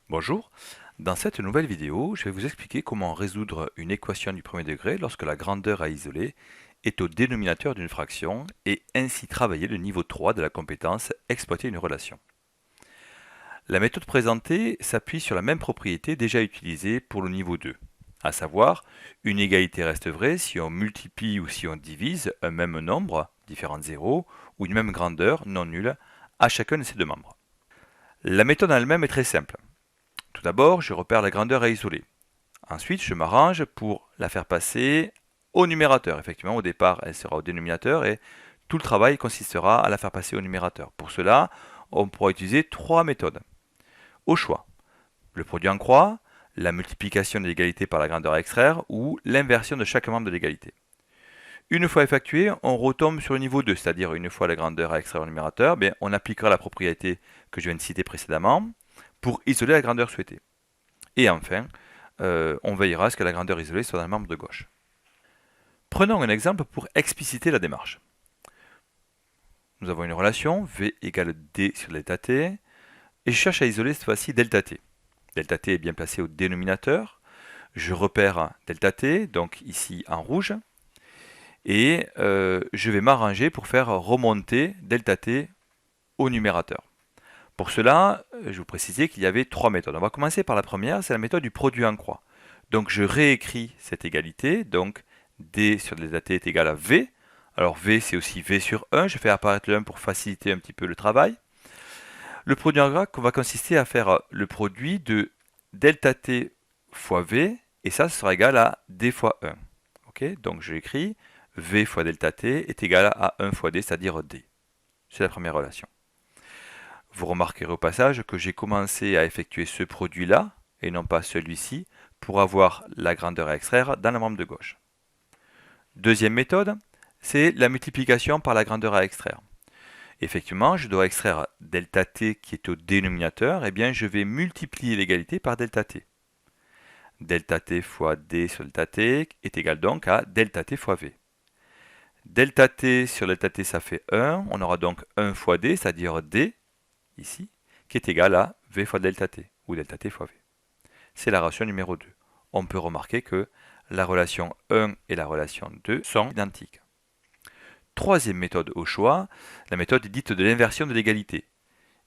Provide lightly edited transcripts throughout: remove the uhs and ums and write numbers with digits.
Bonjour, dans cette nouvelle vidéo, je vais vous expliquer comment résoudre une équation du premier degré lorsque la grandeur à isoler est au dénominateur d'une fraction et ainsi travailler le niveau 3 de la compétence exploiter une relation. La méthode présentée s'appuie sur la même propriété déjà utilisée pour le niveau 2, à savoir une égalité reste vraie si on multiplie ou si on divise un même nombre, différents zéros, ou une même grandeur non nulle à chacun de ces deux membres. La méthode en elle-même est très simple. Tout d'abord, je repère la grandeur à isoler. Ensuite, je m'arrange pour la faire passer au numérateur. Effectivement, au départ, elle sera au dénominateur et tout le travail consistera à la faire passer au numérateur. Pour cela, on pourra utiliser trois méthodes. Au choix, le produit en croix, la multiplication de l'égalité par la grandeur à extraire ou l'inversion de chaque membre de l'égalité. Une fois effectué, on retombe sur le niveau 2, c'est-à-dire une fois la grandeur à extraire au numérateur, on appliquera la propriété que je viens de citer précédemment pour isoler la grandeur souhaitée. Et enfin, on veillera à ce que la grandeur isolée soit dans le membre de gauche. Prenons un exemple pour expliciter la démarche. Nous avons une relation V égale D sur delta t, et je cherche à isoler cette fois-ci delta t. Delta t est bien placé au dénominateur. Je repère delta t, donc ici en rouge, et je vais m'arranger pour faire remonter delta t au numérateur. Pour cela, je vous précisais qu'il y avait trois méthodes. On va commencer par la première, c'est la méthode du produit en croix. Donc je réécris cette égalité, donc D sur delta t est égal à V. Alors V c'est aussi V sur 1, je fais apparaître le 1 pour faciliter un petit peu le travail. Le produit en croix va consister à faire le produit de delta t fois V, et ça sera égal à D fois 1. Okay, donc je l'écris, V fois delta t est égal à 1 fois D, c'est-à-dire D. C'est la première relation. Vous remarquerez au passage que j'ai commencé à effectuer ce produit-là, et non pas celui-ci, pour avoir la grandeur à extraire dans le membre de gauche. Deuxième méthode, c'est la multiplication par la grandeur à extraire. Effectivement, je dois extraire delta t qui est au dénominateur, et bien je vais multiplier l'égalité par delta t. Delta t fois d sur delta t est égal donc à delta t fois v. Delta t sur delta t ça fait 1, on aura donc 1 fois d, c'est-à-dire d, ici, qui est égal à v fois delta t, ou delta t fois v. C'est la relation numéro 2. On peut remarquer que la relation 1 et la relation 2 sont identiques. Troisième méthode au choix, la méthode dite de l'inversion de l'égalité.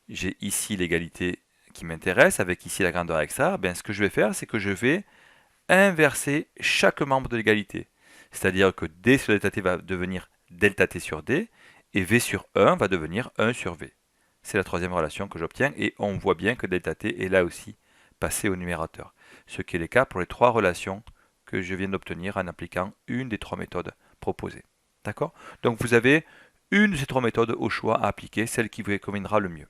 J'ai ici l'égalité qui m'intéresse, avec ici la grandeur à extraire. Ce que je vais faire, c'est que je vais inverser chaque membre de l'égalité. C'est-à-dire que d sur delta t va devenir delta t sur d, et v sur 1 va devenir 1 sur v. C'est la troisième relation que j'obtiens, et on voit bien que delta t est là aussi passé au numérateur. Ce qui est le cas pour les trois relations que je viens d'obtenir en appliquant une des trois méthodes proposées. D'accord? Donc vous avez une de ces trois méthodes au choix à appliquer, celle qui vous conviendra le mieux.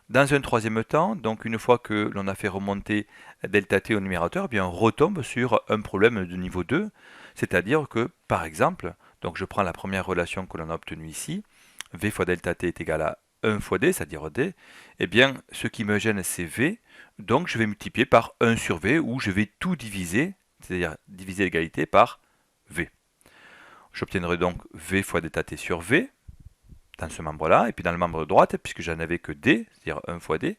Dans un troisième temps, donc une fois que l'on a fait remonter delta t au numérateur, on retombe sur un problème de niveau 2, c'est-à-dire que, par exemple, donc je prends la première relation que l'on a obtenue ici, v fois delta t est égal à 1 fois d, c'est-à-dire d, ce qui me gêne c'est v, donc je vais multiplier par 1 sur v, où je vais tout diviser, c'est-à-dire diviser l'égalité par v. J'obtiendrai donc v fois delta t sur v, dans ce membre-là, et puis dans le membre de droite, puisque j'en avais que d, c'est-à-dire 1 fois d,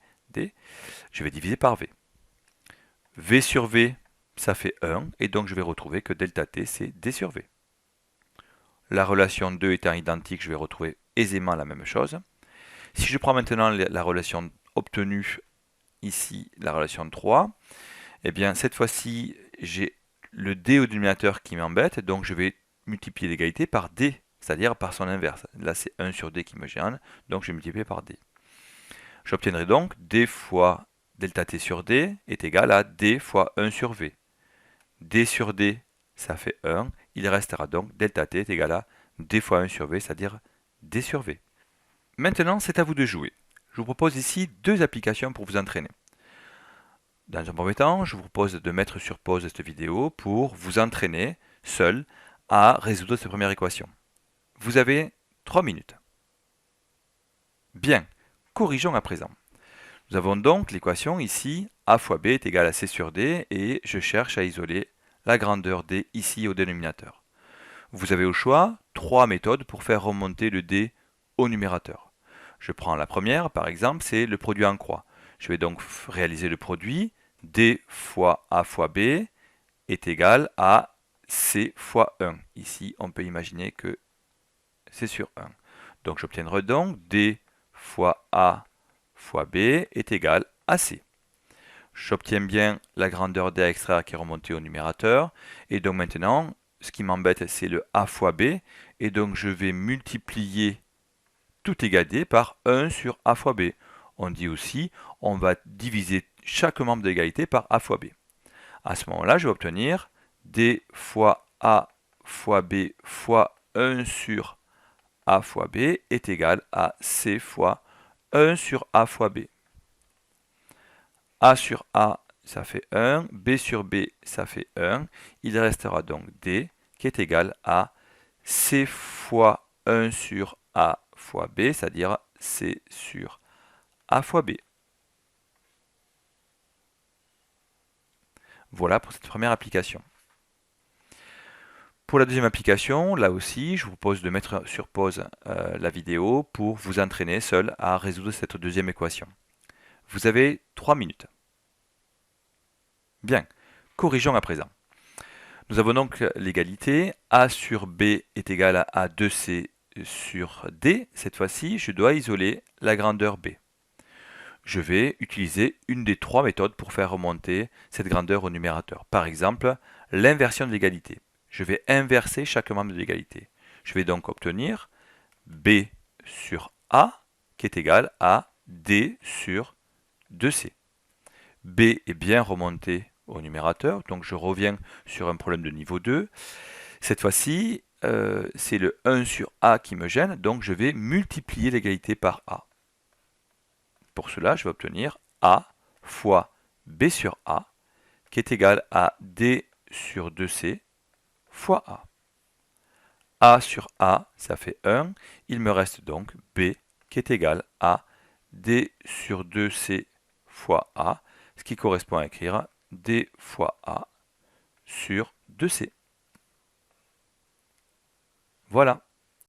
je vais diviser par v. V sur v, ça fait 1, et donc je vais retrouver que delta t, c'est d sur v. La relation 2 étant identique, je vais retrouver aisément la même chose. Si je prends maintenant la relation obtenue ici, la relation 3, cette fois-ci, j'ai le d au dénominateur qui m'embête, donc je vais multiplier l'égalité par d, c'est-à-dire par son inverse. Là, c'est 1 sur d qui me gêne, donc je vais multiplier par d. J'obtiendrai donc d fois delta t sur d est égal à d fois 1 sur v. d sur d, ça fait 1. Il restera donc delta t est égal à d fois 1 sur v, c'est-à-dire d sur v. Maintenant, c'est à vous de jouer. Je vous propose ici deux applications pour vous entraîner. Dans un premier temps, je vous propose de mettre sur pause cette vidéo pour vous entraîner seul à résoudre cette première équation. Vous avez 3 minutes. Bien, corrigeons à présent. Nous avons donc l'équation ici, a fois b est égal à c sur d, et je cherche à isoler la grandeur d ici au dénominateur. Vous avez au choix 3 méthodes pour faire remonter le d au numérateur. Je prends la première, par exemple, c'est le produit en croix. Je vais donc réaliser le produit. D fois A fois B est égal à C fois 1. Ici, on peut imaginer que c'est sur 1. Donc j'obtiendrai donc D fois A fois B est égal à C. J'obtiens bien la grandeur D à extraire qui est remontée au numérateur. Et donc maintenant, ce qui m'embête, c'est le A fois B. Et donc je vais multiplier tout égal D par 1 sur A fois B. On dit aussi, on va diviser chaque membre de l'égalité par A fois B. À ce moment-là, je vais obtenir D fois A fois B fois 1 sur A fois B est égal à C fois 1 sur A fois B. A sur A, ça fait 1, B sur B, ça fait 1. Il restera donc D qui est égal à C fois 1 sur A fois B, c'est-à-dire C sur A fois B. Voilà pour cette première application. Pour la deuxième application, là aussi, je vous propose de mettre sur pause la vidéo pour vous entraîner seul à résoudre cette deuxième équation. Vous avez 3 minutes. Bien, corrigeons à présent. Nous avons donc l'égalité A sur B est égal à 2C sur D. Cette fois-ci, je dois isoler la grandeur B. Je vais utiliser une des trois méthodes pour faire remonter cette grandeur au numérateur. Par exemple, l'inversion de l'égalité. Je vais inverser chaque membre de l'égalité. Je vais donc obtenir B sur A qui est égal à D sur 2C. B est bien remonté au numérateur, donc je reviens sur un problème de niveau 2. Cette fois-ci, c'est le 1 sur A qui me gêne, donc je vais multiplier l'égalité par A. Pour cela, je vais obtenir A fois B sur A, qui est égal à D sur 2C fois A. A sur A, ça fait 1. Il me reste donc B, qui est égal à D sur 2C fois A, ce qui correspond à écrire D fois A sur 2C. Voilà.